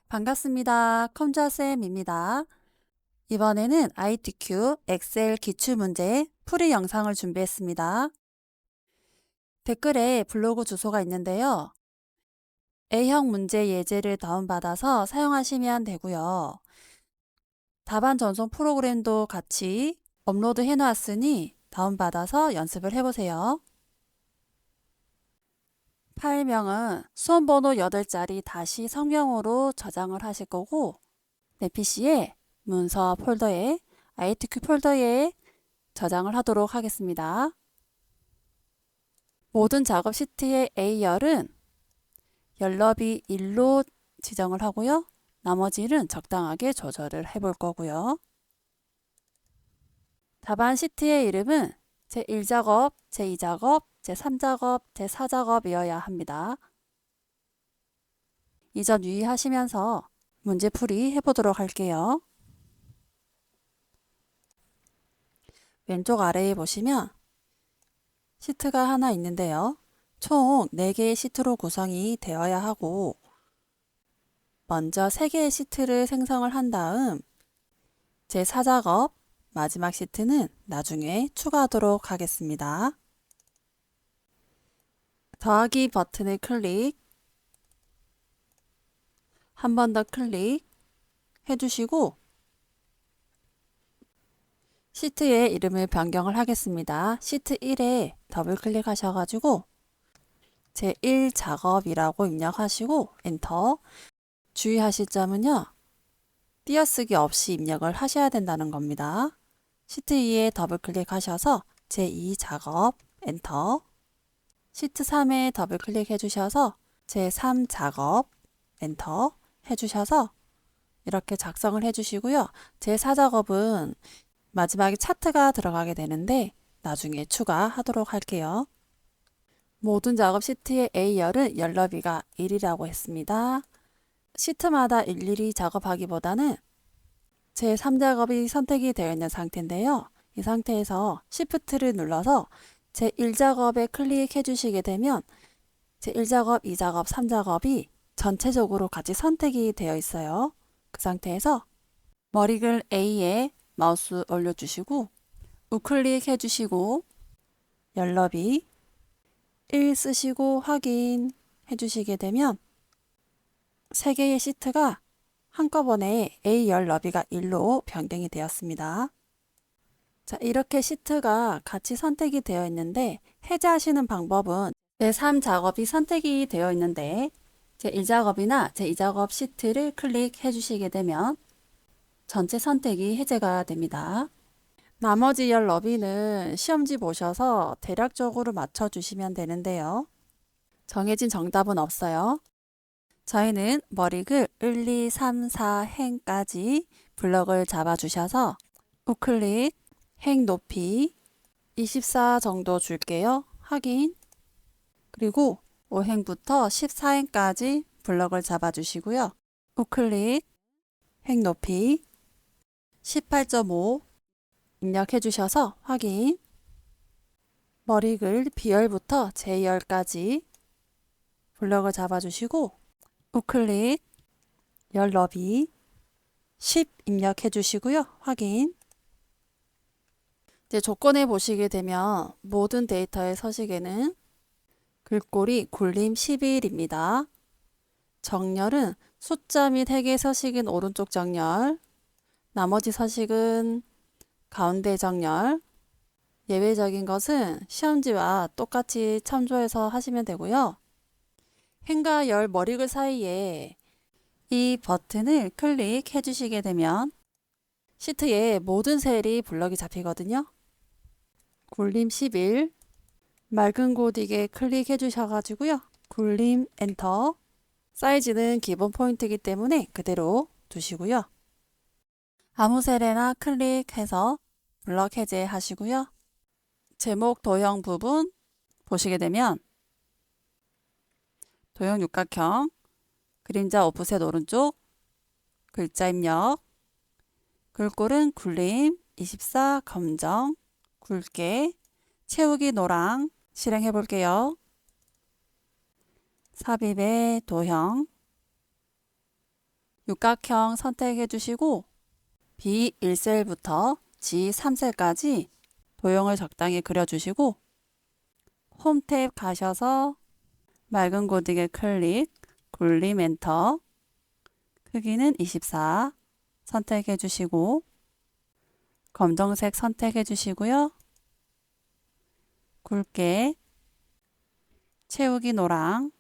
반갑습니다. 컴자쌤입니다. 이번에는 ITQ 엑셀 기출문제 풀이 영상을 준비했습니다. 댓글에 블로그 주소가 있는데요. A형 문제 예제를 다운받아서 사용하시면 되고요. 답안 전송 프로그램도 같이 업로드 해놓았으니 다운받아서 연습을 해보세요. 파일명은 수험번호 8자리 다시 성명으로 저장을 하실 거고 내 PC에 문서 폴더에 ITQ 폴더에 저장을 하도록 하겠습니다. 모든 작업 시트의 A열은 열너비 1로 지정을 하고요. 나머지는 적당하게 조절을 해볼 거고요. 답안 시트의 이름은 제1작업, 제2작업, 제3작업, 제4작업이어야 합니다. 이 점 유의하시면서 문제풀이 해보도록 할게요. 왼쪽 아래에 보시면 시트가 하나 있는데요. 총 4개의 시트로 구성이 되어야 하고 먼저 3개의 시트를 생성을 한 다음 제4작업 마지막 시트는 나중에 추가하도록 하겠습니다. 더하기 버튼을 클릭, 한 번 더 클릭 해주시고 시트의 이름을 변경을 하겠습니다. 시트 1에 더블 클릭하셔가지고 제1작업이라고 입력하시고 엔터. 주의하실 점은요. 띄어쓰기 없이 입력을 하셔야 된다는 겁니다. 시트 2에 더블 클릭하셔서 제2작업 엔터. 시트 3에 더블 클릭해 주셔서 제3작업 엔터 해주셔서 이렇게 작성을 해주시고요. 제4작업은 마지막에 차트가 들어가게 되는데 나중에 추가하도록 할게요. 모든 작업 시트의 A열은 열너비가 1이라고 했습니다. 시트마다 일일이 작업하기보다는 제3작업이 선택이 되어 있는 상태인데요. 이 상태에서 Shift를 눌러서 제1작업에 클릭해 주시게 되면 제1작업, 2작업, 3작업이 전체적으로 같이 선택이 되어 있어요. 그 상태에서 머리글 A에 마우스 올려주시고 우클릭 해주시고 열너비 1 쓰시고 확인 해주시게 되면 3개의 시트가 한꺼번에 A열 너비가 1로 변경이 되었습니다. 자, 이렇게 시트가 같이 선택이 되어 있는데 해제하시는 방법은 제3작업이 선택이 되어 있는데 제1작업이나 제2작업 시트를 클릭해 주시게 되면 전체 선택이 해제가 됩니다. 나머지 열 너비는 시험지 보셔서 대략적으로 맞춰주시면 되는데요. 정해진 정답은 없어요. 저희는 머리글 1, 2, 3, 4행까지 블럭을 잡아주셔서 우클릭, 행 높이 24 정도 줄게요. 확인. 그리고 5행부터 14행까지 블럭을 잡아주시고요. 우클릭, 행 높이 18.5 입력해 주셔서 확인. 머리글 B열부터 J열까지 블럭을 잡아주시고 우클릭, 열 너비 10 입력해 주시고요. 확인. 이제 조건에 보시게 되면 모든 데이터의 서식에는 글꼴이 굴림 11입니다. 정렬은 숫자 및 핵의 서식인 오른쪽 정렬, 나머지 서식은 가운데 정렬, 예외적인 것은 시험지와 똑같이 참조해서 하시면 되고요. 행과 열 머리글 사이에 이 버튼을 클릭해 주시게 되면 시트에 모든 셀이 블럭이 잡히거든요. 굴림 11 맑은 고딕에 클릭해 주셔가지고요. 굴림 엔터. 사이즈는 기본 포인트이기 때문에 그대로 두시고요. 아무 셀에나 클릭해서 블럭 해제 하시고요. 제목 도형 부분 보시게 되면 도형 육각형, 그림자 오프셋 오른쪽, 글자 입력, 글꼴은 굴림 24 검정, 굵게, 채우기 노랑 실행해 볼게요. 삽입의 도형, 육각형 선택해 주시고 B1셀부터 G3셀까지 도형을 적당히 그려주시고 홈 탭 가셔서 맑은 고딕에 클릭, 굴림 엔터, 크기는 24 선택해 주시고 검정색 선택해 주시고요. 굵게 채우기 노랑,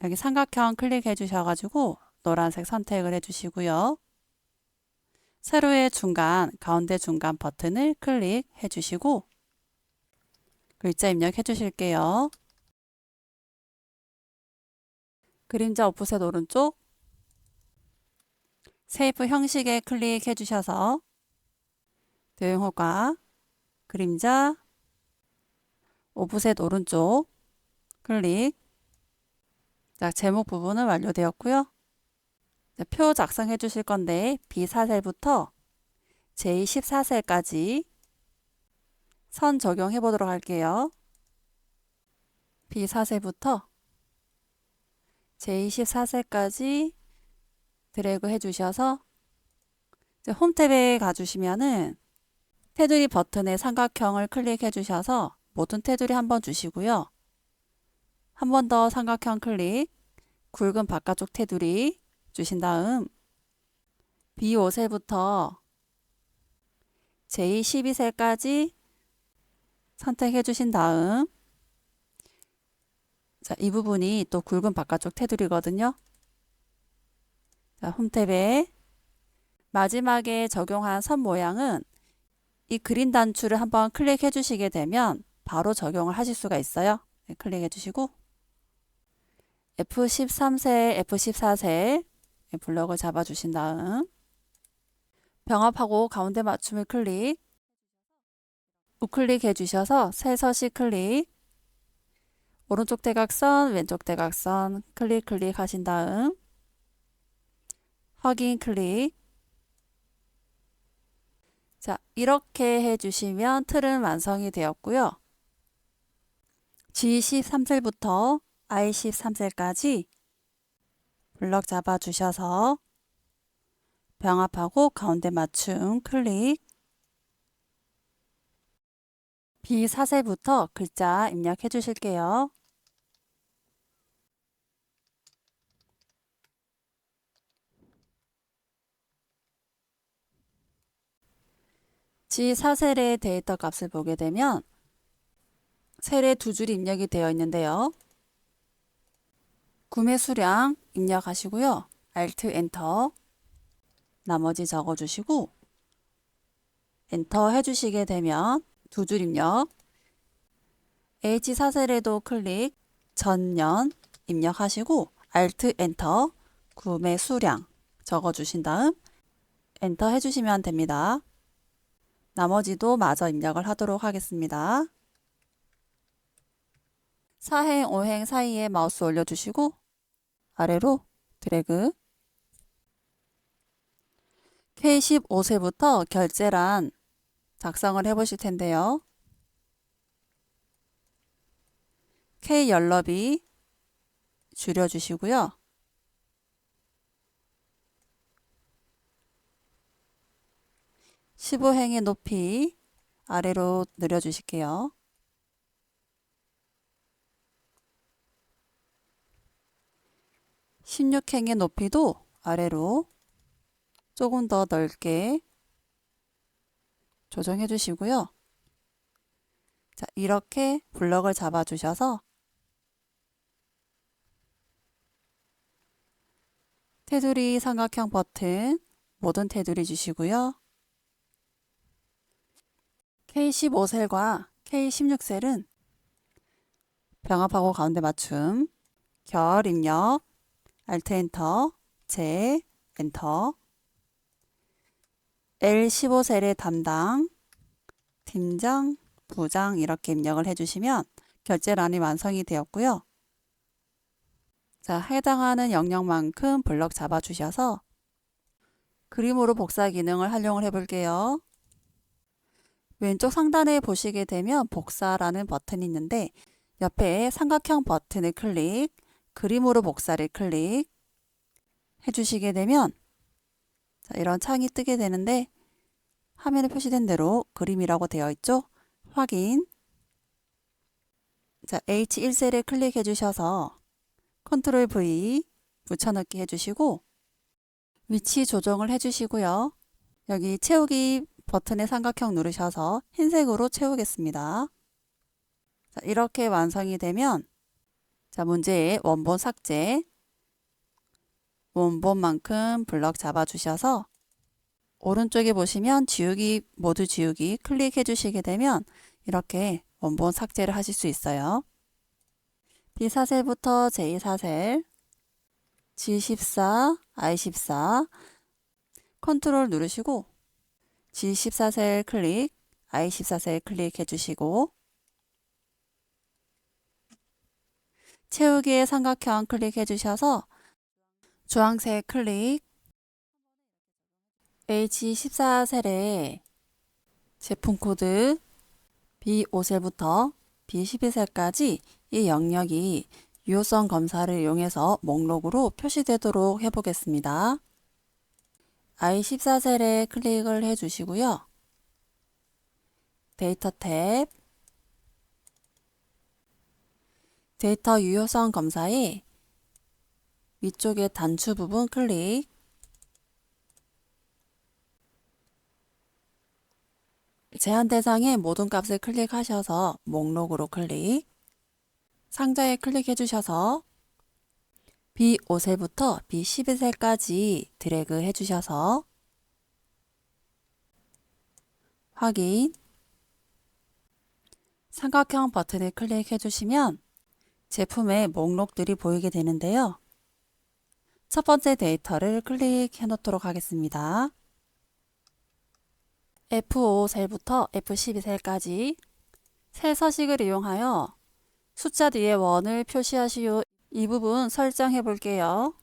여기 삼각형 클릭해 주셔가지고 노란색 선택을 해 주시고요. 세로의 중간, 가운데 중간 버튼을 클릭해 주시고 글자 입력해 주실게요. 그림자 오프셋 오른쪽 세이프 형식에 클릭해 주셔서 도형호가 그림자 오프셋 오른쪽 클릭. 자, 제목 부분은 완료되었고요. 자, 표 작성해 주실 건데 B4셀부터 J14셀까지 선 적용해 보도록 할게요. B4셀부터 J14셀까지 드래그 해 주셔서 홈 탭에 가주시면은 테두리 버튼에 삼각형을 클릭해 주셔서 모든 테두리 한번 주시고요. 한 번 더 삼각형 클릭, 굵은 바깥쪽 테두리 주신 다음 B5셀부터 J12셀까지 선택해 주신 다음 자, 이 부분이 또 굵은 바깥쪽 테두리거든요. 자, 홈 탭에 마지막에 적용한 선 모양은 이 그린 단추를 한번 클릭해 주시게 되면 바로 적용을 하실 수가 있어요. 네, 클릭해 주시고 F13셀, F14셀 블럭을 잡아 주신 다음 병합하고 가운데 맞춤을 클릭, 우클릭 해 주셔서 셀 서식 클릭, 오른쪽 대각선, 왼쪽 대각선 클릭 하신 다음 확인 클릭. 자, 이렇게 해주시면 틀은 완성이 되었고요. G13셀부터 I13셀까지 블럭 잡아 주셔서 병합하고 가운데 맞춤 클릭. B4셀부터 글자 입력해 주실게요. G4셀의 데이터 값을 보게 되면 셀에 두 줄이 입력이 되어 있는데요. 구매 수량 입력하시고요. Alt 엔터 나머지 적어주시고 엔터 해주시게 되면 두 줄 입력, H4셀에도 클릭, 전년 입력하시고 Alt 엔터 구매 수량 적어주신 다음 엔터 해주시면 됩니다. 나머지도 마저 입력을 하도록 하겠습니다. 4행, 5행 사이에 마우스 올려주시고 아래로 드래그. K15셀부터 결제란 작성을 해 보실 텐데요. K 열너비 줄여주시고요. (15행의) 높이 아래로 늘려주실게요. (16행의) 높이도 아래로 조금 더 넓게 조정해 주시고요. 자, 이렇게 블럭을 잡아 주셔서 테두리 삼각형 버튼 모든 테두리 주시고요. K15셀과 K16셀은 병합하고 가운데 맞춤, 결 입력, Alt 엔터, 제 엔터, L15셀의 담당, 팀장, 부장 이렇게 입력을 해주시면 결제란이 완성이 되었고요. 자, 해당하는 영역만큼 블럭 잡아주셔서 그림으로 복사 기능을 활용을 해볼게요. 왼쪽 상단에 보시게 되면 복사라는 버튼이 있는데 옆에 삼각형 버튼을 클릭, 그림으로 복사를 클릭 해주시게 되면 자, 이런 창이 뜨게 되는데 화면에 표시된 대로 그림이라고 되어 있죠? 확인. 자, H1셀에 클릭해 주셔서 컨트롤 V 붙여넣기 해주시고 위치 조정을 해주시고요. 여기 채우기 버튼의 삼각형 누르셔서 흰색으로 채우겠습니다. 자, 이렇게 완성이 되면 자, 문제의 원본 삭제, 원본만큼 블럭 잡아주셔서 오른쪽에 보시면 지우기, 모두 지우기 클릭해 주시게 되면 이렇게 원본 삭제를 하실 수 있어요. B4셀부터 J4셀, G14, I14 컨트롤 누르시고 G14셀 클릭, I14셀 클릭해 주시고 채우기의 삼각형 클릭해 주셔서 주황색 클릭, H14셀에 제품 코드 B5셀부터 B12셀까지 이 영역이 유효성 검사를 이용해서 목록으로 표시되도록 해보겠습니다. I14셀에 클릭을 해주시고요. 데이터 탭, 데이터 유효성 검사에 위쪽에 단추 부분 클릭, 제한 대상의 모든 값을 클릭하셔서 목록으로 클릭, 상자에 클릭해 주셔서 B5셀부터 B12셀까지 드래그 해 주셔서 확인, 삼각형 버튼을 클릭해 주시면 제품의 목록들이 보이게 되는데요. 첫 번째 데이터를 클릭해 놓도록 하겠습니다. F5셀부터 F12셀까지 셀 서식을 이용하여 숫자 뒤에 원을 표시하시오. 이 부분 설정해 볼게요.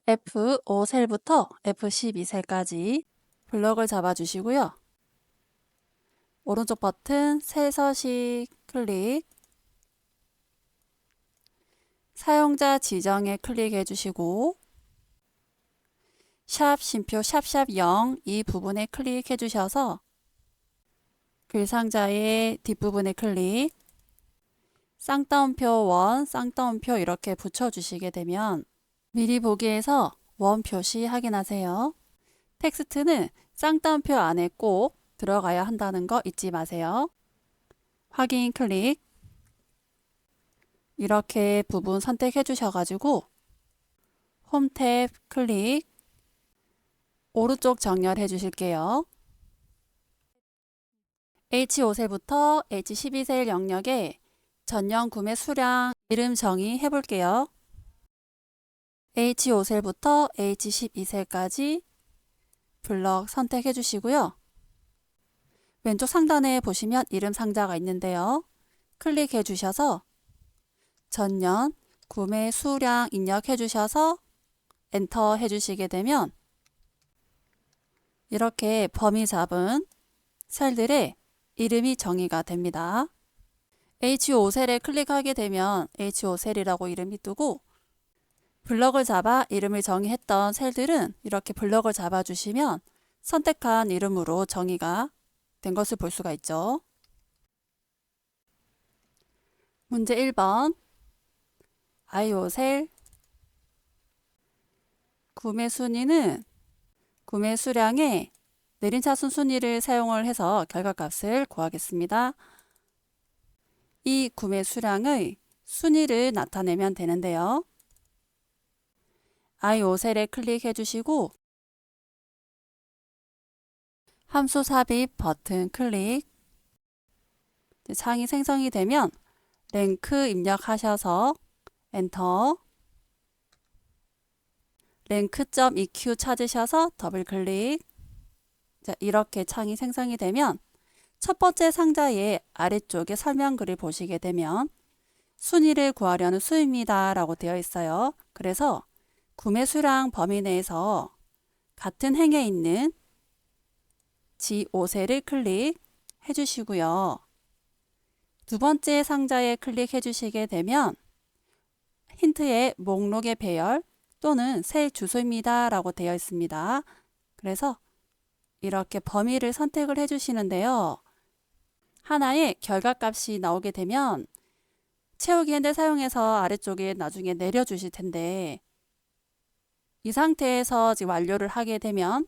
F5셀부터 F12셀까지 블럭을 잡아 주시고요. 오른쪽 버튼 셀 서식 클릭, 사용자 지정에 클릭해 주시고 샵 쉼표 샵샵 0 이 부분에 클릭해 주셔서 글상자의 뒷부분에 클릭, 쌍따옴표 1, 쌍따옴표 이렇게 붙여주시게 되면 미리 보기에서 원 표시 확인하세요. 텍스트는 쌍따옴표 안에 꼭 들어가야 한다는 거 잊지 마세요. 확인 클릭, 이렇게 부분 선택해 주셔가지고 홈 탭 클릭, 오른쪽 정렬해 주실게요. H5셀부터 H12셀 영역에 전년 구매 수량 이름 정의해 볼게요. H5셀부터 H12셀까지 블럭 선택해 주시고요. 왼쪽 상단에 보시면 이름 상자가 있는데요. 클릭해 주셔서 전년 구매 수량 입력해 주셔서 엔터 해 주시게 되면 이렇게 범위 잡은 셀들의 이름이 정의가 됩니다. H5셀에 클릭하게 되면 H5셀이라고 이름이 뜨고 블럭을 잡아 이름을 정의했던 셀들은 이렇게 블럭을 잡아 주시면 선택한 이름으로 정의가 된 것을 볼 수가 있죠. 문제 1번 I5셀 구매 순위는 구매 수량의 내림차순 순위를 사용을 해서 결과값을 구하겠습니다. 이 구매 수량의 순위를 나타내면 되는데요. I5셀에 클릭해 주시고 함수 삽입 버튼 클릭, 창이 생성이 되면 랭크 입력하셔서 엔터, rank.eq 찾으셔서 더블 클릭. 자, 이렇게 창이 생성이 되면 첫 번째 상자의 아래쪽에 설명글을 보시게 되면 순위를 구하려는 수입니다 라고 되어 있어요. 그래서 구매 수량 범위 내에서 같은 행에 있는 G5셀을 클릭해 주시고요. 두 번째 상자에 클릭해 주시게 되면 힌트의 목록의 배열 또는 셀 주소입니다 라고 되어 있습니다. 그래서 이렇게 범위를 선택을 해주시는데요. 하나의 결과값이 나오게 되면 채우기 핸들 사용해서 아래쪽에 나중에 내려주실 텐데, 이 상태에서 지금 완료를 하게 되면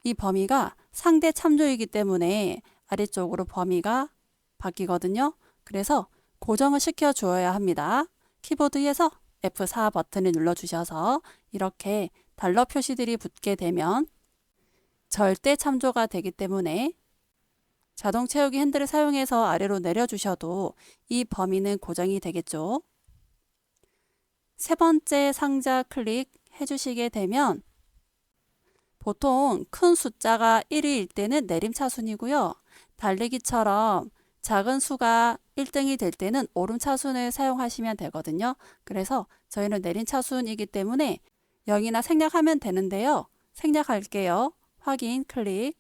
이 범위가 상대 참조이기 때문에 아래쪽으로 범위가 바뀌거든요. 그래서 고정을 시켜 주어야 합니다. 키보드에서 F4 버튼을 눌러 주셔서 이렇게 달러 표시들이 붙게 되면 절대 참조가 되기 때문에 자동 채우기 핸들을 사용해서 아래로 내려주셔도 이 범위는 고정이 되겠죠. 세 번째 상자 클릭해 주시게 되면 보통 큰 숫자가 1일 때는 내림차순이고요. 달리기처럼 작은 수가 1등이 될 때는 오름차순을 사용하시면 되거든요. 그래서 저희는 내림차순이기 때문에 0이나 생략하면 되는데요. 생략할게요. 확인 클릭.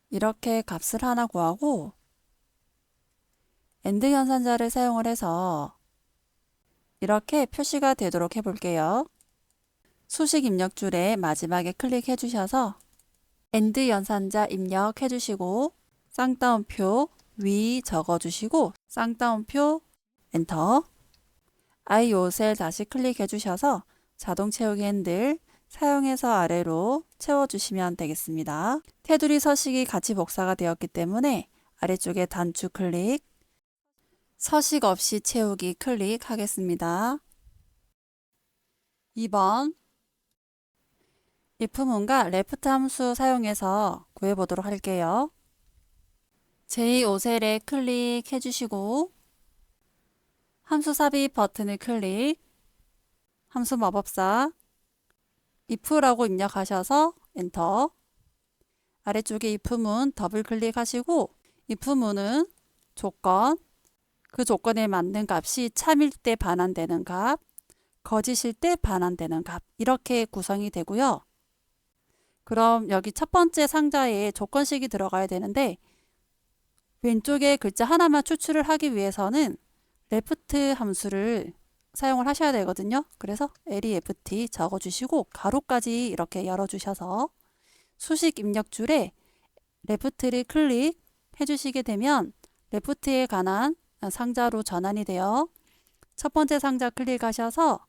이렇게 값을 하나 구하고 엔드 연산자를 사용을 해서 이렇게 표시가 되도록 해볼게요. 수식 입력줄에 마지막에 클릭해 주셔서 엔드 연산자 입력해 주시고 쌍따옴표 위 적어 주시고 쌍따옴표 엔터. I5셀 다시 클릭해 주셔서 자동 채우기 핸들 사용해서 아래로 채워주시면 되겠습니다. 테두리 서식이 같이 복사가 되었기 때문에 아래쪽에 단추 클릭, 서식 없이 채우기 클릭하겠습니다. 2번 if문과 left 함수 사용해서 구해보도록 할게요. j5셀에 클릭해 주시고 함수 삽입 버튼을 클릭, 함수 마법사 if라고 입력하셔서 엔터. 아래쪽에 if문 더블 클릭하시고 if문은 조건, 그 조건에 맞는 값이 참일 때 반환되는 값, 거짓일 때 반환되는 값, 이렇게 구성이 되고요. 그럼 여기 첫 번째 상자에 조건식이 들어가야 되는데 왼쪽에 글자 하나만 추출을 하기 위해서는 left 함수를 사용을 하셔야 되거든요. 그래서 left 적어주시고 가로까지 이렇게 열어주셔서 수식 입력줄에 left를 클릭해 주시게 되면 left에 관한 상자로 전환이 돼요. 첫 번째 상자 클릭하셔서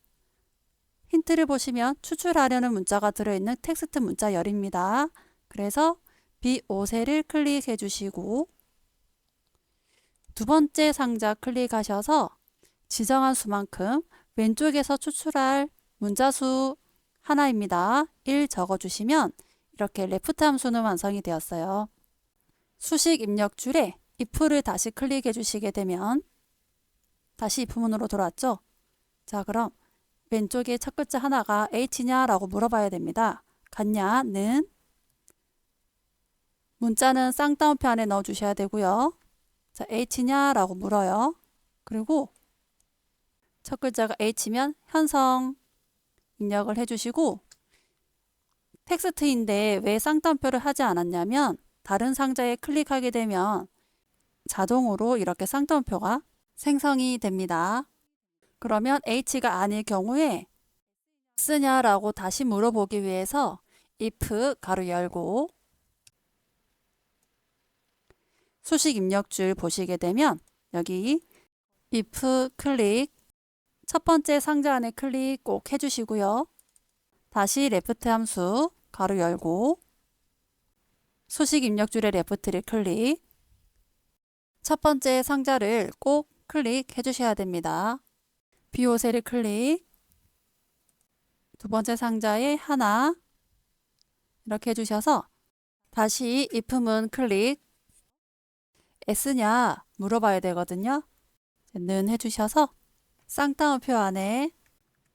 힌트를 보시면 추출하려는 문자가 들어있는 텍스트 문자열입니다. 그래서 B5셀을 클릭해 주시고 두 번째 상자 클릭하셔서 지정한 수만큼 왼쪽에서 추출할 문자수 하나입니다. 1 적어주시면 이렇게 left 함수는 완성이 되었어요. 수식 입력줄에 if를 다시 클릭해 주시게 되면 다시 if문으로 돌아왔죠. 자, 그럼 왼쪽에 첫 글자 하나가 h냐 라고 물어봐야 됩니다. 같냐는 문자는 쌍따옴표 안에 넣어 주셔야 되고요. 자, h냐 라고 물어요. 그리고 첫 글자가 h면 현성 입력을 해주시고 텍스트인데 왜 쌍따옴표를 하지 않았냐면 다른 상자에 클릭하게 되면 자동으로 이렇게 쌍따옴표가 생성이 됩니다. 그러면 h가 아닐 경우에 쓰냐라고 다시 물어보기 위해서 if 가로 열고 수식 입력줄 보시게 되면 여기 if 클릭 첫 번째 상자 안에 클릭 꼭 해주시고요. 다시 left 함수 가로 열고 수식 입력줄에 left를 클릭 첫 번째 상자를 꼭 클릭해 주셔야 됩니다. B5셀을 클릭 두 번째 상자에 하나 이렇게 해주셔서 다시 if문 클릭 S냐 물어봐야 되거든요. 는 해주셔서 쌍따옴표 안에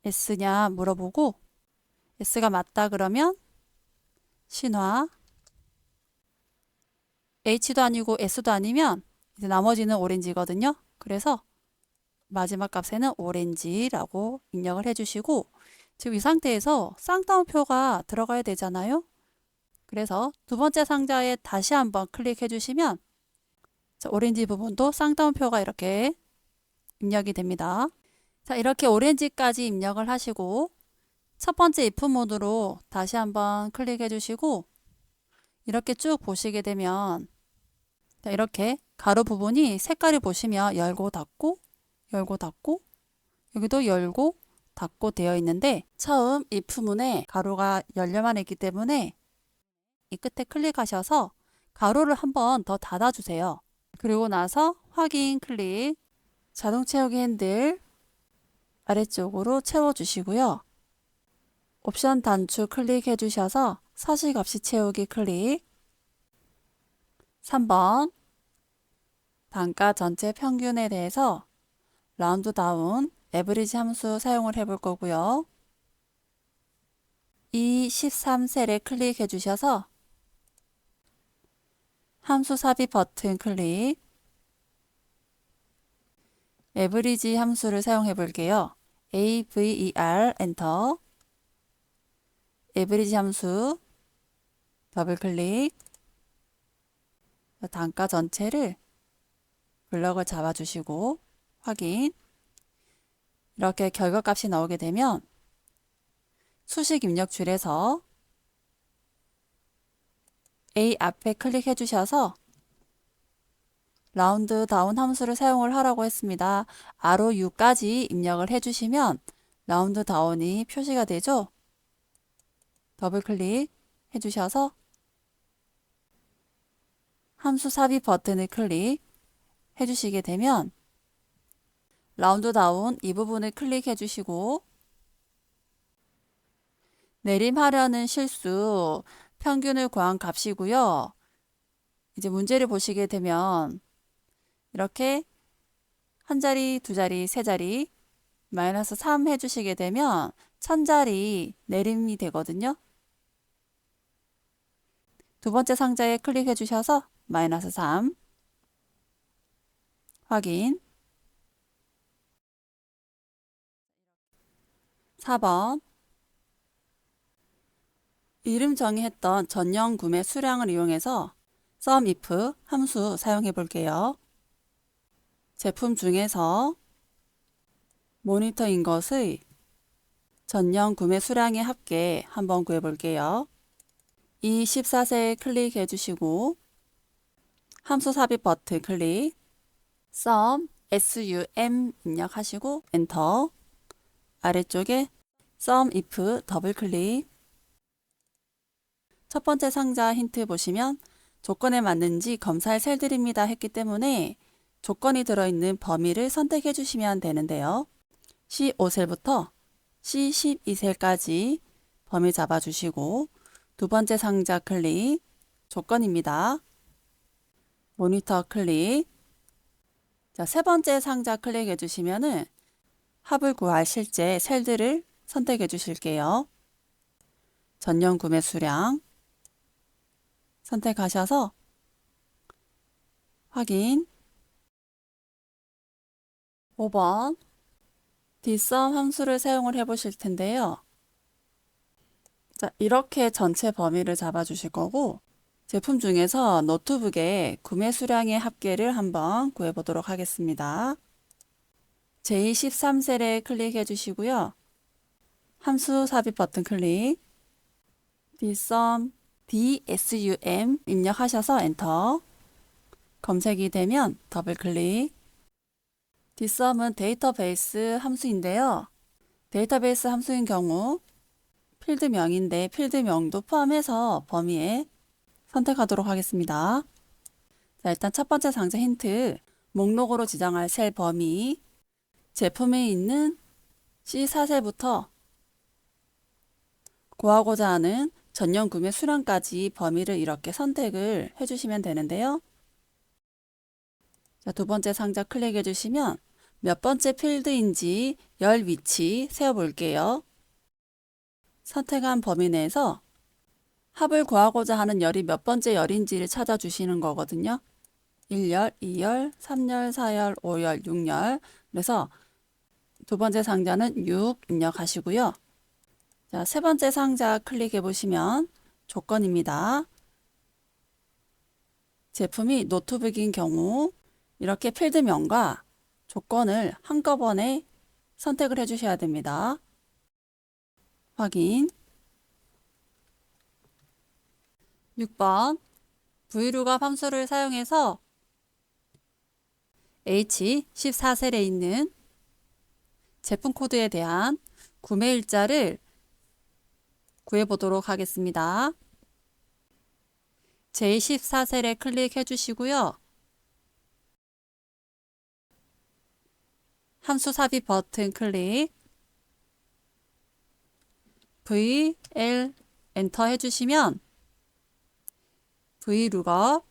S냐 물어보고 S가 맞다 그러면 신화 H도 아니고 S도 아니면 이제 나머지는 오렌지거든요. 그래서 마지막 값에는 오렌지라고 입력을 해주시고 지금 이 상태에서 쌍따옴표가 들어가야 되잖아요. 그래서 두 번째 상자에 다시 한번 클릭해 주시면 오렌지 부분도 쌍따옴표가 이렇게 입력이 됩니다. 자, 이렇게 오렌지까지 입력을 하시고 첫 번째 if 모드로 다시 한번 클릭해 주시고 이렇게 쭉 보시게 되면 자, 이렇게 가로 부분이 색깔이 보시면 열고 닫고 열고 닫고 여기도 열고 닫고 되어 있는데 처음 if문에 가로가 열려만 했기 때문에 이 끝에 클릭하셔서 가로를 한번 더 닫아 주세요. 그리고 나서 확인 클릭, 자동 채우기 핸들 아래쪽으로 채워 주시고요. 옵션 단축 클릭해 주셔서 서식 없이 채우기 클릭. 3번 단가 전체 평균에 대해서 라운드 다운 에버리지 함수 사용을 해볼 거고요. 이 13셀에 클릭해 주셔서 함수 삽입 버튼 클릭, 에버리지 함수를 사용해 볼게요. AVER 엔터, 에버리지 함수 더블 클릭, 단가 전체를 블럭을 잡아주시고 확인. 이렇게 결과값이 나오게 되면 수식 입력 줄에서 A 앞에 클릭해 주셔서 라운드 다운 함수를 사용을 하라고 했습니다. 아로 U까지 입력을 해주시면 라운드 다운이 표시가 되죠. 더블 클릭 해주셔서 함수 삽입 버튼을 클릭 해주시게 되면 라운드 다운 이 부분을 클릭해 주시고 내림하려는 실수 평균을 구한 값이고요. 이제 문제를 보시게 되면 이렇게 한 자리, 두 자리, 세 자리 마이너스 3 해주시게 되면 1000자리 내림이 되거든요. 두 번째 상자에 클릭해 주셔서 마이너스 3 확인. 4번 이름 정의했던 전용 구매 수량을 이용해서 SUMIF 함수 사용해 볼게요. 제품 중에서 모니터인 것의 전용 구매 수량의 합계 한번 구해 볼게요. 이 14세에 클릭해 주시고 함수 삽입 버튼 클릭, SUM 입력하시고 엔터, 아래쪽에 SUMIF 더블 클릭. 첫 번째 상자 힌트 보시면 조건에 맞는지 검사할 셀들입니다 했기 때문에 조건이 들어있는 범위를 선택해 주시면 되는데요. C5셀부터 C12셀까지 범위 잡아주시고 두 번째 상자 클릭, 조건입니다. 모니터 클릭. 자, 세 번째 상자 클릭해 주시면은 합을 구할 실제 셀들을 선택해 주실게요. 전용 구매 수량 선택하셔서 확인. 5번 dsum 함수를 사용을 해 보실 텐데요. 자, 이렇게 전체 범위를 잡아 주실 거고 제품 중에서 노트북의 구매 수량의 합계를 한번 구해 보도록 하겠습니다. J13셀에 클릭해 주시고요. 함수 삽입 버튼 클릭, dsum 입력하셔서 엔터, 검색이 되면 더블 클릭. dsum은 데이터베이스 함수인데요. 데이터베이스 함수인 경우 필드명인데 필드명도 포함해서 범위에 선택하도록 하겠습니다. 자, 일단 첫 번째 상자 힌트, 목록으로 지정할 셀 범위, 제품에 있는 C4셀부터 구하고자 하는 전용 구매 수량까지 범위를 이렇게 선택을 해주시면 되는데요. 자, 두 번째 상자 클릭해 주시면 몇 번째 필드인지 열 위치 세어 볼게요. 선택한 범위 내에서 합을 구하고자 하는 열이 몇 번째 열인지를 찾아주시는 거거든요. 1열, 2열, 3열, 4열, 5열, 6열. 그래서 두 번째 상자는 6 입력하시고요. 자, 세 번째 상자 클릭해 보시면 조건입니다. 제품이 노트북인 경우 이렇게 필드명과 조건을 한꺼번에 선택을 해주셔야 됩니다. 확인. 6번 브이루가 함수를 사용해서 H14셀에 있는 제품 코드에 대한 구매일자를 구해보도록 하겠습니다. J14셀에 클릭해 주시고요. 함수 삽입 버튼 클릭, VL 엔터 해주시면 VLOOKUP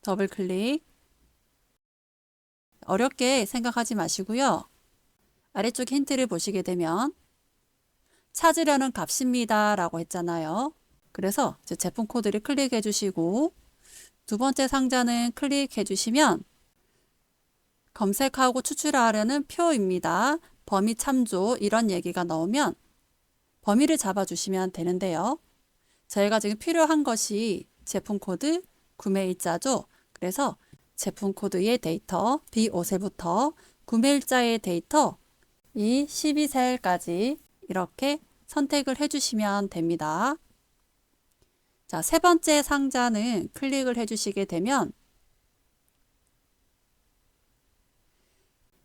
더블 클릭. 어렵게 생각하지 마시고요. 아래쪽 힌트를 보시게 되면 찾으려는 값입니다 라고 했잖아요. 그래서 제품 코드를 클릭해 주시고 두 번째 상자는 클릭해 주시면 검색하고 추출하려는 표입니다. 범위 참조 이런 얘기가 나오면 범위를 잡아주시면 되는데요. 저희가 지금 필요한 것이 제품 코드, 구매일자죠. 그래서 제품 코드의 데이터 B5셀부터 구매일자의 데이터 이 12셀까지 이렇게 선택을 해주시면 됩니다. 자, 세 번째 상자는 클릭을 해주시게 되면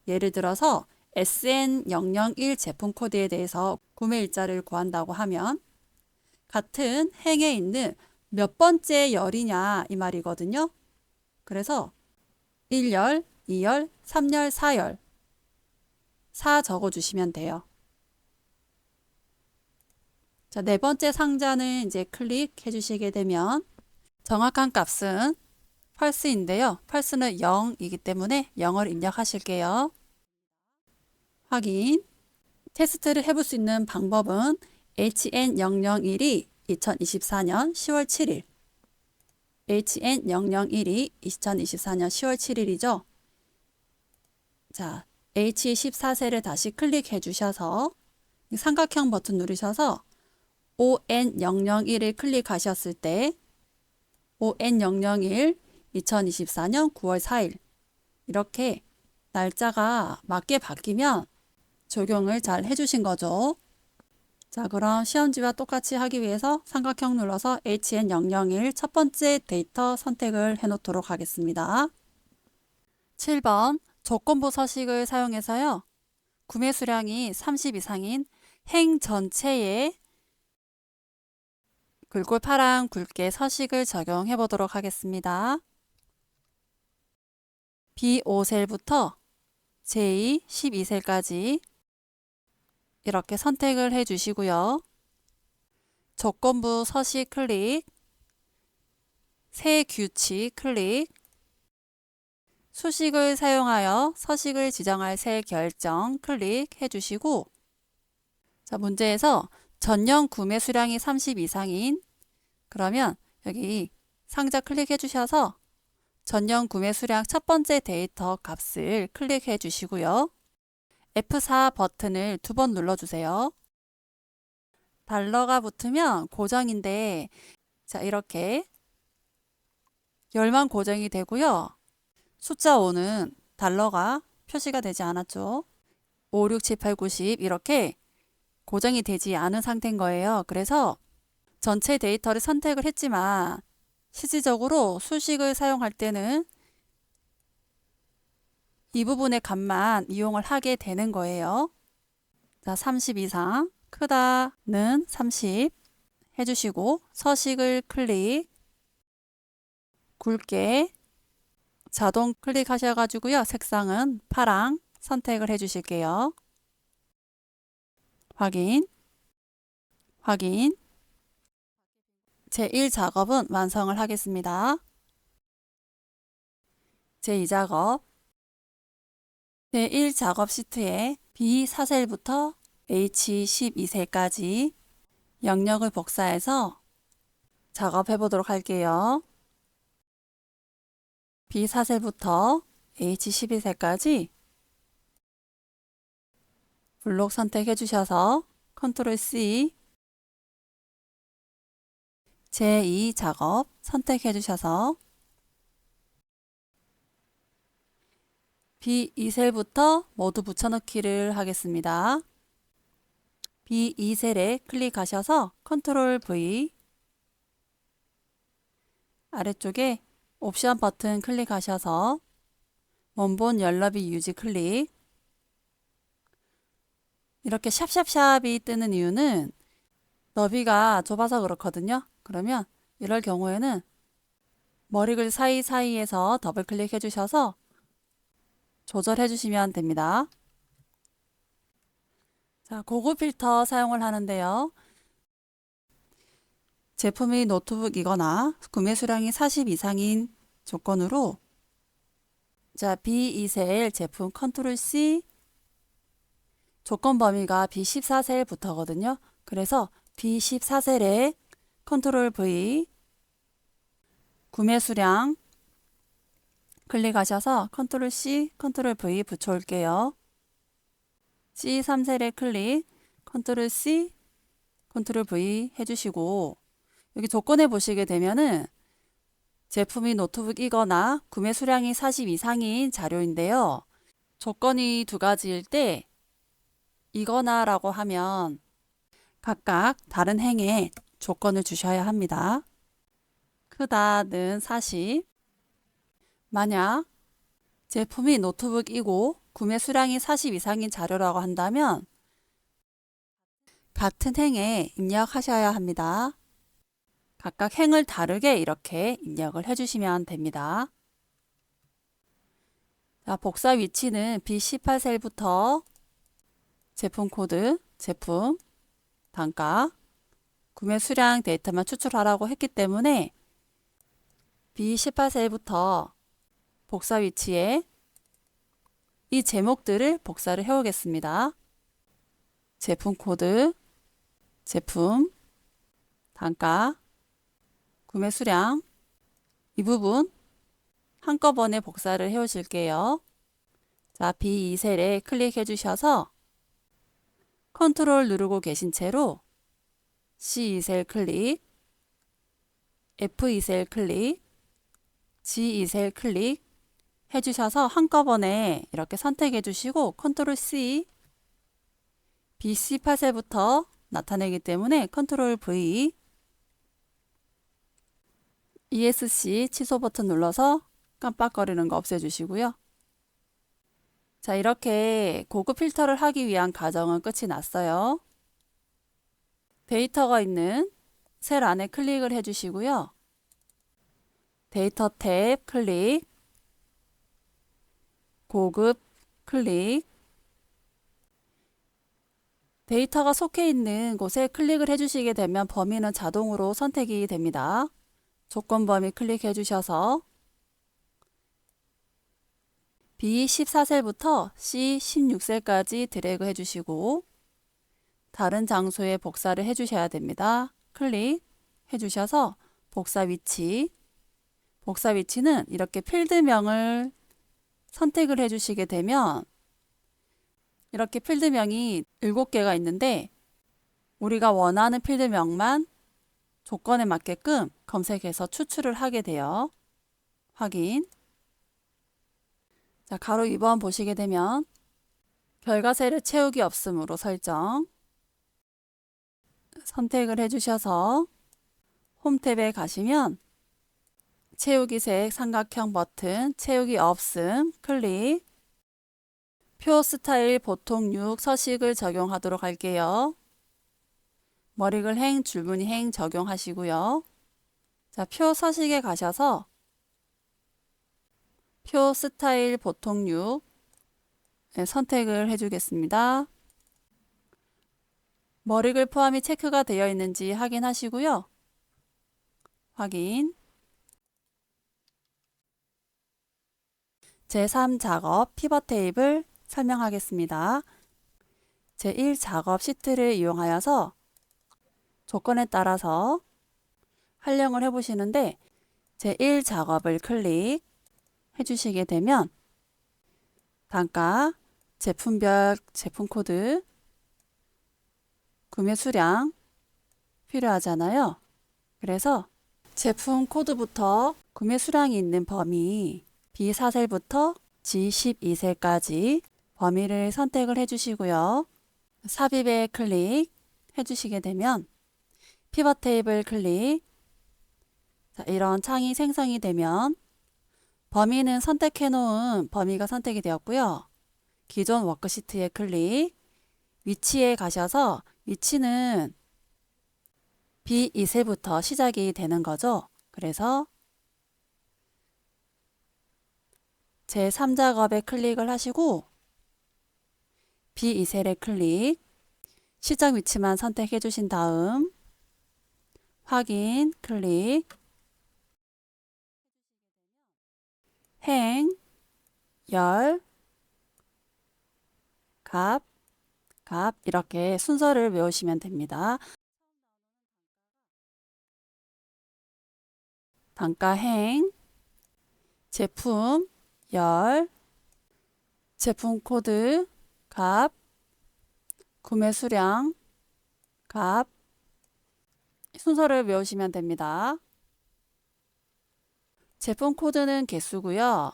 예를 들어서 SN001 제품 코드에 대해서 구매일자를 구한다고 하면 같은 행에 있는 몇 번째 열이냐 이 말이거든요. 그래서 1열, 2열, 3열, 4열 4 적어주시면 돼요. 자, 네 번째 상자는 이제 클릭해 주시게 되면 정확한 값은 펄스인데요. 펄스는 0이기 때문에 0을 입력하실게요. 확인. 테스트를 해볼 수 있는 방법은 HN001이 2024년 10월 7일 HN001이 2024년 10월 7일이죠. 자, H14셀을 다시 클릭해 주셔서 삼각형 버튼 누르셔서 ON001을 클릭하셨을 때 ON001 2024년 9월 4일 이렇게 날짜가 맞게 바뀌면 적용을 잘 해주신 거죠. 자, 그럼 시험지와 똑같이 하기 위해서 삼각형 눌러서 HN001 첫 번째 데이터 선택을 해 놓도록 하겠습니다. 7번 조건부 서식을 사용해서요. 구매 수량이 30 이상인 행 전체에 글꼴파랑 굵게 서식을 적용해 보도록 하겠습니다. B5셀부터 J12셀까지 이렇게 선택을 해 주시고요. 조건부 서식 클릭, 새 규칙 클릭, 수식을 사용하여 서식을 지정할 새 결정 클릭해 주시고 자, 문제에서 전년 구매 수량이 30 이상인 그러면 여기 상자 클릭해 주셔서 전년 구매 수량 첫 번째 데이터 값을 클릭해 주시고요. F4 버튼을 두 번 눌러주세요. 달러가 붙으면 고정인데 자, 이렇게 열만 고정이 되고요. 숫자 5는 달러가 표시가 되지 않았죠. 5, 6, 7, 8, 9, 10 이렇게 고정이 되지 않은 상태인 거예요. 그래서 전체 데이터를 선택을 했지만 실질적으로 수식을 사용할 때는 이 부분의 값만 이용을 하게 되는 거예요. 자, 30 이상 크다는 30 해주시고 서식을 클릭 굵게 자동 클릭하셔가지고요. 색상은 파랑 선택을 해주실게요. 확인. 확인. 제1 작업은 완성을 하겠습니다. 제2 작업. 제1 작업 시트에 B4셀부터 H12셀까지 영역을 복사해서 작업해 보도록 할게요. B4셀부터 H12셀까지 블록 선택해 주셔서 컨트롤 C 제2 작업 선택해 주셔서 B2셀부터 모두 붙여넣기를 하겠습니다. B2셀에 클릭하셔서 컨트롤 V, 아래쪽에 옵션 버튼 클릭하셔서 원본 열너비 유지 클릭. 이렇게 샵샵샵이 뜨는 이유는 너비가 좁아서 그렇거든요. 그러면 이럴 경우에는 머리글 사이사이에서 더블 클릭해 주셔서 조절해 주시면 됩니다. 자, 고급 필터 사용을 하는데요. 제품이 노트북이거나 구매 수량이 40 이상인 조건으로 자, B2셀 제품 컨트롤 C, 조건 범위가 B14셀부터거든요. 그래서 B14셀에 컨트롤 V, 구매 수량 클릭하셔서 컨트롤 C, 컨트롤 V 붙여올게요. C3셀에 클릭, 컨트롤 C, 컨트롤 V 해주시고 여기 조건에 보시게 되면은 제품이 노트북이거나 구매 수량이 40 이상인 자료인데요. 조건이 두 가지일 때 이거나 라고 하면 각각 다른 행에 조건을 주셔야 합니다. 크다는 40. 만약 제품이 노트북이고 구매 수량이 40 이상인 자료라고 한다면 같은 행에 입력하셔야 합니다. 각각 행을 다르게 이렇게 입력을 해주시면 됩니다. 자, 복사 위치는 B18셀부터 제품 코드, 제품, 단가, 구매 수량 데이터만 추출하라고 했기 때문에 B18셀부터 복사 위치에 이 제목들을 복사를 해오겠습니다. 제품 코드, 제품, 단가, 구매 수량, 이 부분 한꺼번에 복사를 해오실게요. 자, B2셀에 클릭해 주셔서 컨트롤 누르고 계신 채로 C2셀 클릭, F2셀 클릭, G2셀 클릭 해주셔서 한꺼번에 이렇게 선택해 주시고 컨트롤 C, B18셀부터 나타내기 때문에 컨트롤 V, ESC 취소 버튼 눌러서 깜빡거리는 거 없애주시고요. 자, 이렇게 고급 필터를 하기 위한 과정은 끝이 났어요. 데이터가 있는 셀 안에 클릭을 해주시고요. 데이터 탭 클릭, 고급 클릭, 데이터가 속해 있는 곳에 클릭을 해주시게 되면 범위는 자동으로 선택이 됩니다. 조건 범위 클릭해 주셔서 B14셀부터 C16셀까지 드래그 해주시고 다른 장소에 복사를 해주셔야 됩니다. 클릭 해주셔서 복사 위치, 복사 위치는 이렇게 필드명을 선택을 해주시게 되면 이렇게 필드명이 7개가 있는데 우리가 원하는 필드명만 조건에 맞게끔 검색해서 추출을 하게 돼요. 확인. 자, 가로 2번 보시게 되면 결과셀을 채우기 없음으로 설정. 선택을 해주셔서 홈 탭에 가시면 채우기색 삼각형 버튼 채우기 없음 클릭. 표 스타일 보통 6 서식을 적용하도록 할게요. 머리글 행, 줄무늬 행 적용하시고요. 자, 표 서식에 가셔서 표 스타일 보통 6 선택을 해주겠습니다. 머리글 포함이 체크가 되어 있는지 확인하시고요. 확인. 제3작업 피벗 테이블 설명하겠습니다. 제1작업 시트를 이용하여서 조건에 따라서 활용을 해보시는데 제1작업을 클릭 해주시게 되면 단가, 제품별 제품 코드, 구매 수량 필요하잖아요. 그래서 제품 코드부터 구매 수량이 있는 범위 B4셀부터 G12셀까지 범위를 선택을 해주시고요. 삽입에 클릭 해주시게 되면 피벗 테이블 클릭. 자, 이런 창이 생성이 되면 범위는 선택해 놓은 범위가 선택이 되었고요. 기존 워크시트에 클릭. 위치에 가셔서 위치는 B2셀부터 시작이 되는 거죠. 그래서 제3작업에 클릭을 하시고 B2셀에 클릭, 시작 위치만 선택해 주신 다음 확인 클릭, 행, 열, 값, 이렇게 순서를 외우시면 됩니다. 단가 행, 제품, 열, 제품 코드, 값, 구매 수량, 값, 순서를 외우시면 됩니다. 제품 코드는 개수고요.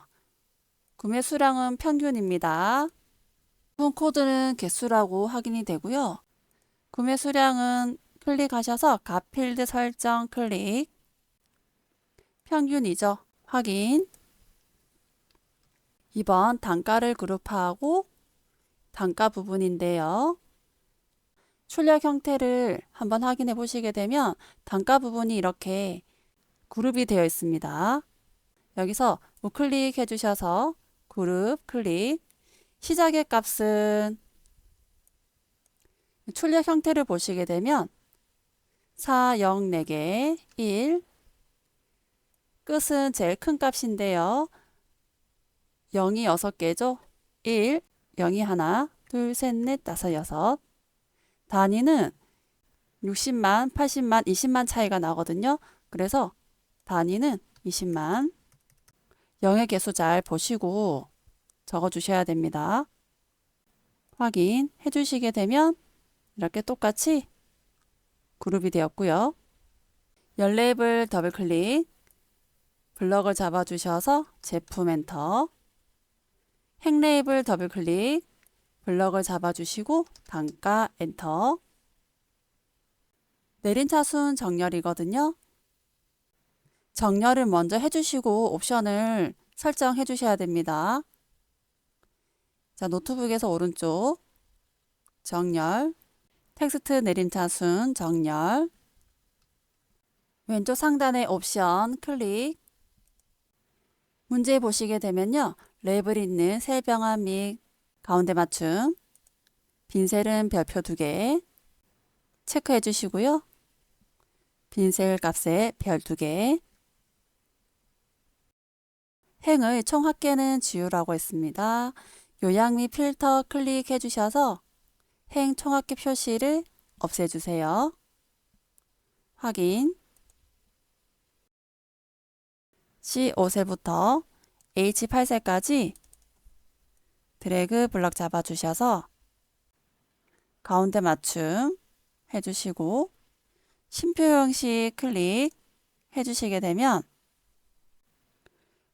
구매 수량은 평균입니다. 제품 코드는 개수라고 확인이 되고요. 구매 수량은 클릭하셔서 값 필드 설정 클릭, 평균이죠. 확인. 2번 단가를 그룹화하고 단가 부분인데요. 출력 형태를 한번 확인해 보시게 되면 단가 부분이 이렇게 그룹이 되어 있습니다. 여기서 우클릭 해주셔서 그룹 클릭, 시작의 값은 출력 형태를 보시게 되면 4, 0, 4개, 1, 끝은 제일 큰 값인데요. 0이 6개죠. 1, 0이 하나, 둘, 셋, 넷, 다섯, 여섯. 단위는 60만, 80만, 20만 차이가 나거든요. 그래서 단위는 20만. 0의 개수 잘 보시고 적어 주셔야 됩니다. 확인해 주시게 되면 이렇게 똑같이 그룹이 되었고요. 열 레이블 더블 클릭, 블럭을 잡아 주셔서 제품 엔터, 행 레이블 더블 클릭, 블럭을 잡아 주시고 단가 엔터. 내림차순 정렬이거든요. 정렬을 먼저 해주시고 옵션을 설정해 주셔야 됩니다. 자, 노트북에서 오른쪽 정렬, 텍스트 내림차순 정렬, 왼쪽 상단의 옵션 클릭. 문제 보시게 되면요. 레이블 있는 셀 병합 및 가운데 맞춤, 빈 셀은 별표 2개 체크해 주시고요. 빈 셀 값에 별 2개. 행의 총 합계는 지우라고 했습니다. 요약 및 필터 클릭해 주셔서 행 총합계 표시를 없애주세요. 확인. C5셀부터 H8셀까지 드래그 블럭 잡아 주셔서 가운데 맞춤 해주시고 심표 형식 클릭 해주시게 되면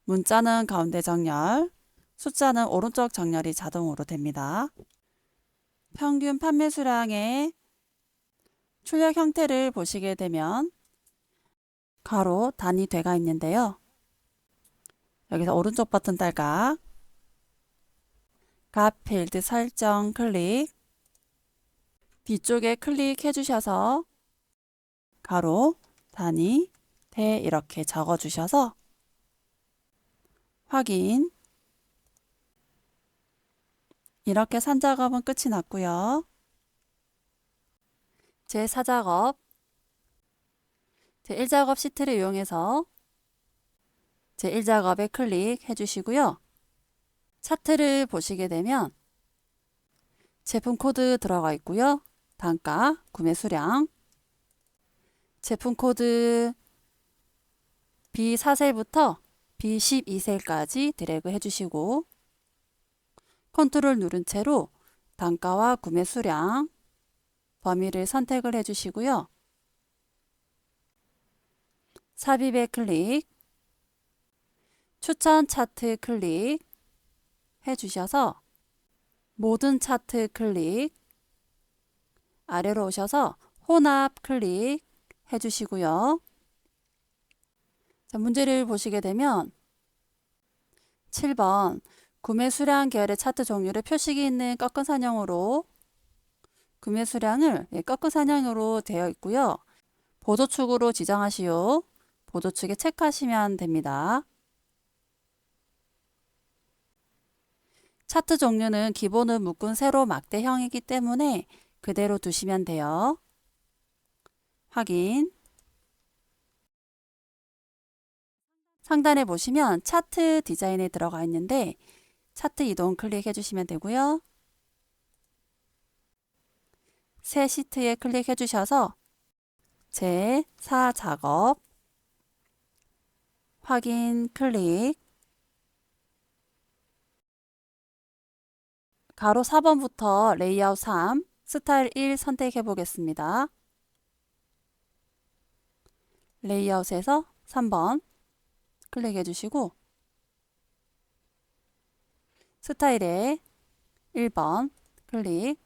문자는 가운데 정렬, 숫자는 오른쪽 정렬이 자동으로 됩니다. 평균 판매 수량의 출력 형태를 보시게 되면 가로 단위 되가 있는데요. 여기서 오른쪽 버튼 딸깍, 값 필드 설정 클릭, 뒤쪽에 클릭해 주셔서 가로, 단위, 대 이렇게 적어 주셔서 확인. 이렇게 3작업은 끝이 났고요. 제4작업, 제1작업 시트를 이용해서 제1작업에 클릭해 주시고요. 차트를 보시게 되면 제품 코드 들어가 있고요. 단가, 구매 수량, 제품 코드 B4셀부터 B12셀까지 드래그 해주시고 컨트롤 누른 채로 단가와 구매 수량 범위를 선택을 해주시고요. 삽입에 클릭, 추천 차트 클릭, 해주셔서 모든 차트 클릭, 아래로 오셔서 혼합 클릭 해주시고요. 자, 문제를 보시게 되면 7번 구매 수량 계열의 차트 종류를 표식이 있는 꺾은 선형으로 구매 수량을 꺾은 선형으로 되어 있고요. 보조축으로 지정하시오. 보조축에 체크하시면 됩니다. 차트 종류는 기본은 묶은 세로 막대형이기 때문에 그대로 두시면 돼요. 확인. 상단에 보시면 차트 디자인에 들어가 있는데 차트 이동 클릭해 주시면 되고요. 새 시트에 클릭해 주셔서 제4 작업 확인 클릭 가로 4번부터 레이아웃 3 스타일 1 선택해 보겠습니다. 레이아웃에서 3번 클릭해 주시고 스타일에 1번 클릭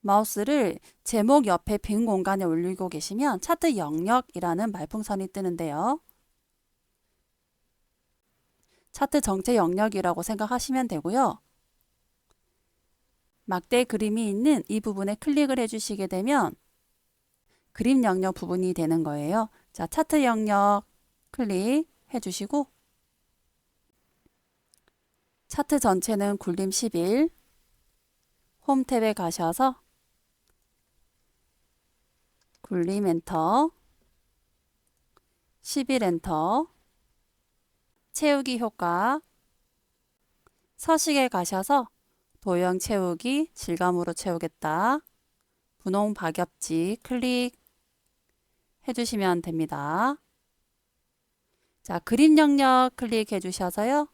마우스를 제목 옆에 빈 공간에 올리고 계시면 차트 영역이라는 말풍선이 뜨는데요. 차트 전체 영역이라고 생각하시면 되고요. 막대 그림이 있는 이 부분에 클릭을 해주시게 되면 그림 영역 부분이 되는 거예요. 자, 차트 영역 클릭해 주시고 차트 전체는 굴림 11 홈 탭에 가셔서 굴림 엔터 11 엔터 채우기 효과 서식에 가셔서 도형 채우기 질감으로 채우겠다. 분홍 박엽지 클릭 해주시면 됩니다. 자, 그림 영역 클릭해 주셔서요.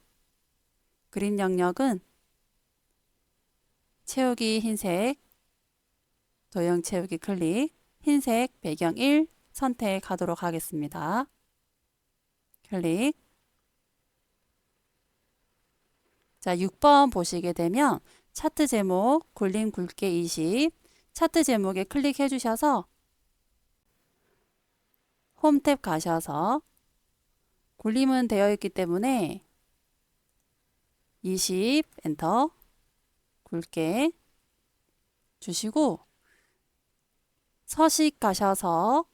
그림 영역은 채우기 흰색, 도형 채우기 클릭, 흰색 배경 1 선택하도록 하겠습니다. 클릭. 자, 6번 보시게 되면 차트 제목 굴림 굵게 20 차트 제목에 클릭해 주셔서 홈 탭 가셔서 굴림은 되어 있기 때문에 20 엔터 굵게 주시고 서식 가셔서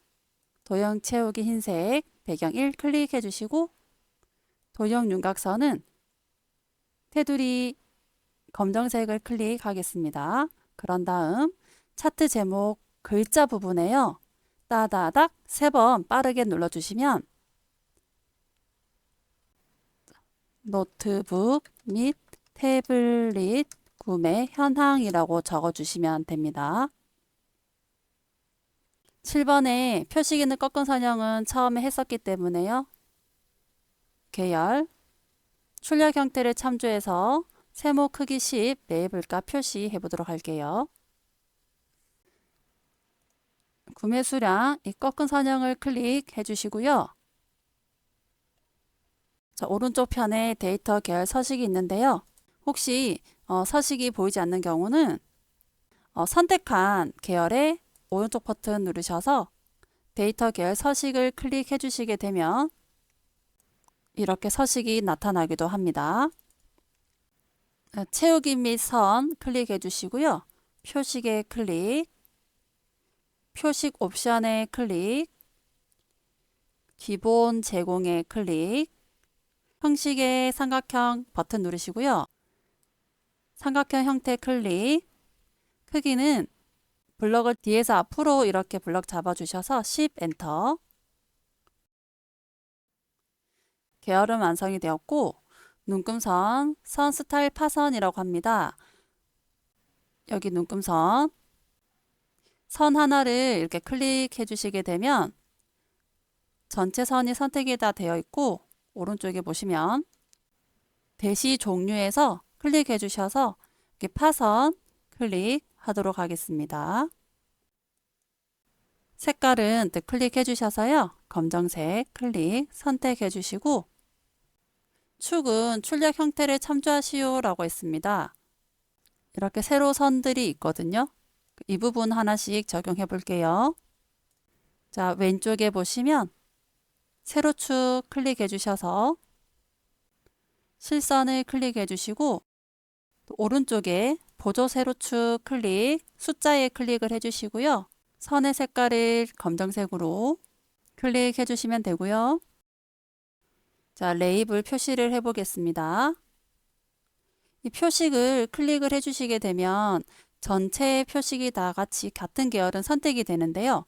도형 채우기 흰색 배경 1 클릭해 주시고 도형 윤곽선은 테두리 검정색을 클릭하겠습니다. 그런 다음 차트 제목 글자 부분에요. 따다닥 3번 빠르게 눌러주시면 노트북 및 태블릿 구매 현황이라고 적어주시면 됩니다. 7번에 표식 있는 꺾은 선형은 처음에 했었기 때문에요. 계열, 출력 형태를 참조해서 세모 크기 10 레이블과 표시해 보도록 할게요. 구매 수량 이 꺾은 선형을 클릭해 주시고요. 자, 오른쪽 편에 데이터 계열 서식이 있는데요. 혹시 서식이 보이지 않는 경우는 선택한 계열의 오른쪽 버튼 누르셔서 데이터 계열 서식을 클릭해 주시게 되면 이렇게 서식이 나타나기도 합니다. 채우기 및 선 클릭해 주시고요. 표식에 클릭, 표식 옵션에 클릭, 기본 제공에 클릭, 형식의 삼각형 버튼 누르시고요. 삼각형 형태 클릭, 크기는 블럭을 뒤에서 앞으로 이렇게 블럭 잡아주셔서 10 엔터. 계열은 완성이 되었고 눈금선, 선 스타일 파선이라고 합니다. 여기 눈금선, 선 하나를 이렇게 클릭해 주시게 되면 전체 선이 선택이 다 되어 있고 오른쪽에 보시면 대시 종류에서 클릭해 주셔서 이렇게 파선 클릭하도록 하겠습니다. 색깔은 클릭해 주셔서요. 검정색 클릭 선택해 주시고 축은 출력 형태를 참조하시오 라고 했습니다. 이렇게 세로 선들이 있거든요. 이 부분 하나씩 적용해 볼게요. 자, 왼쪽에 보시면 세로축 클릭해 주셔서 실선을 클릭해 주시고 오른쪽에 보조 세로축 클릭, 숫자에 클릭을 해 주시고요. 선의 색깔을 검정색으로 클릭해 주시면 되고요. 자, 레이블 표시를 해 보겠습니다. 이 표식을 클릭을 해 주시게 되면 전체 표식이 다 같이 같은 계열은 선택이 되는데요.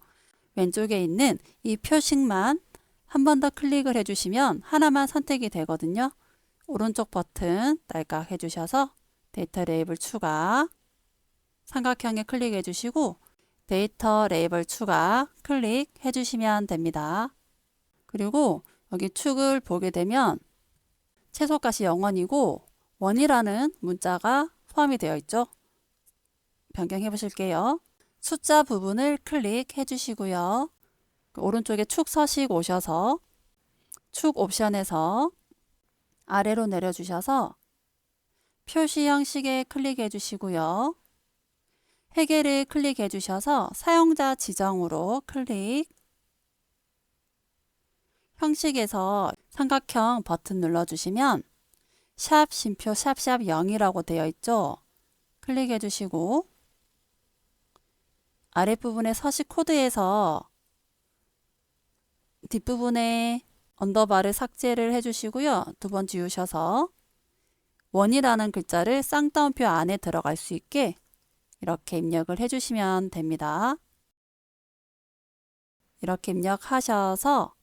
왼쪽에 있는 이 표식만 한 번 더 클릭을 해주시면 하나만 선택이 되거든요. 오른쪽 버튼 딸깍 해주셔서 데이터 레이블 추가, 삼각형에 클릭해 주시고 데이터 레이블 추가 클릭해 주시면 됩니다. 그리고 여기 축을 보게 되면 최소값이 0원이고 원이라는 문자가 포함이 되어 있죠. 변경해 보실게요. 숫자 부분을 클릭해 주시고요. 오른쪽에 축 서식 오셔서 축 옵션에서 아래로 내려주셔서 표시 형식에 클릭해 주시고요. 해계를 클릭해 주셔서 사용자 지정으로 클릭, 형식에서 삼각형 버튼 눌러주시면 샵 쉼표 샵샵 0이라고 되어 있죠. 클릭해 주시고 아랫부분에 서식 코드에서 뒷부분에 언더바를 삭제를 해주시고요. 두 번 지우셔서 원이라는 글자를 쌍따옴표 안에 들어갈 수 있게 이렇게 입력을 해주시면 됩니다. 이렇게 입력하셔서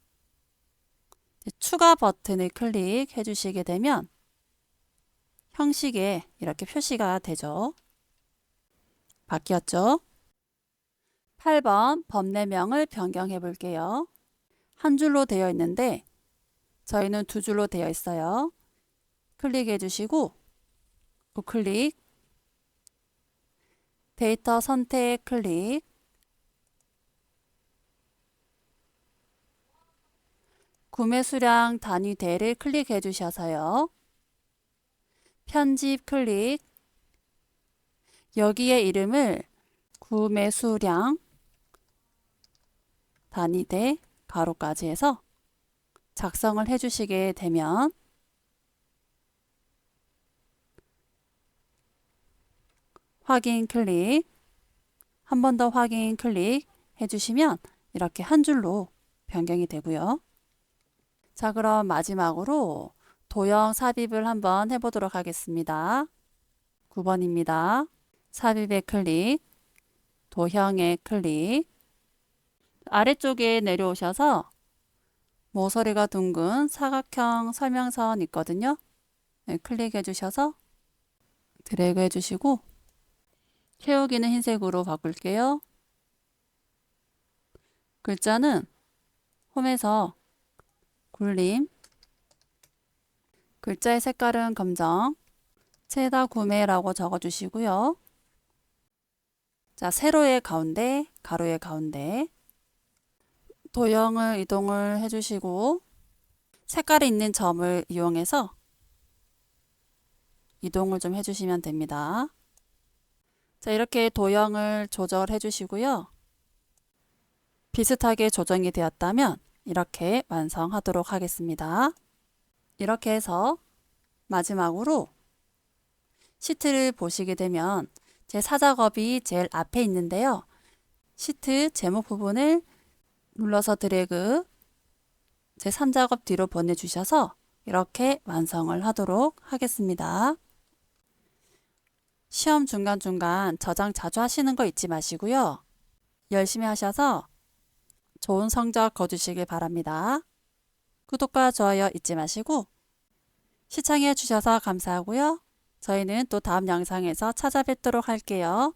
추가 버튼을 클릭해 주시게 되면 형식에 이렇게 표시가 되죠. 바뀌었죠? 8번 범례명을 변경해 볼게요. 한 줄로 되어 있는데 저희는 두 줄로 되어 있어요. 클릭해 주시고 우클릭, 데이터 선택 클릭, 구매 수량 단위대를 클릭해 주셔서요. 편집 클릭, 여기에 이름을 구매 수량 단위대 가로까지 해서 작성을 해주시게 되면 확인 클릭, 한 번 더 확인 클릭 해주시면 이렇게 한 줄로 변경이 되고요. 자, 그럼 마지막으로 도형 삽입을 한번 해보도록 하겠습니다. 9번입니다. 삽입에 클릭, 도형에 클릭, 아래쪽에 내려오셔서 모서리가 둥근 사각형 설명선 있거든요. 네, 클릭해 주셔서 드래그 해 주시고 채우기는 흰색으로 바꿀게요. 글자는 홈에서 굴림, 글자의 색깔은 검정, 최다 구매라고 적어 주시고요. 자, 세로의 가운데, 가로의 가운데 도형을 이동을 해주시고 색깔이 있는 점을 이용해서 이동을 좀 해주시면 됩니다. 자, 이렇게 도형을 조절해 주시고요. 비슷하게 조정이 되었다면 이렇게 완성하도록 하겠습니다. 이렇게 해서 마지막으로 시트를 보시게 되면 제 사작업이 제일 앞에 있는데요. 시트 제목 부분을 눌러서 드래그 제 3작업 뒤로 보내주셔서 이렇게 완성을 하도록 하겠습니다. 시험 중간중간 저장 자주 하시는 거 잊지 마시고요. 열심히 하셔서 좋은 성적 거두시길 바랍니다. 구독과 좋아요 잊지 마시고 시청해 주셔서 감사하고요. 저희는 또 다음 영상에서 찾아뵙도록 할게요.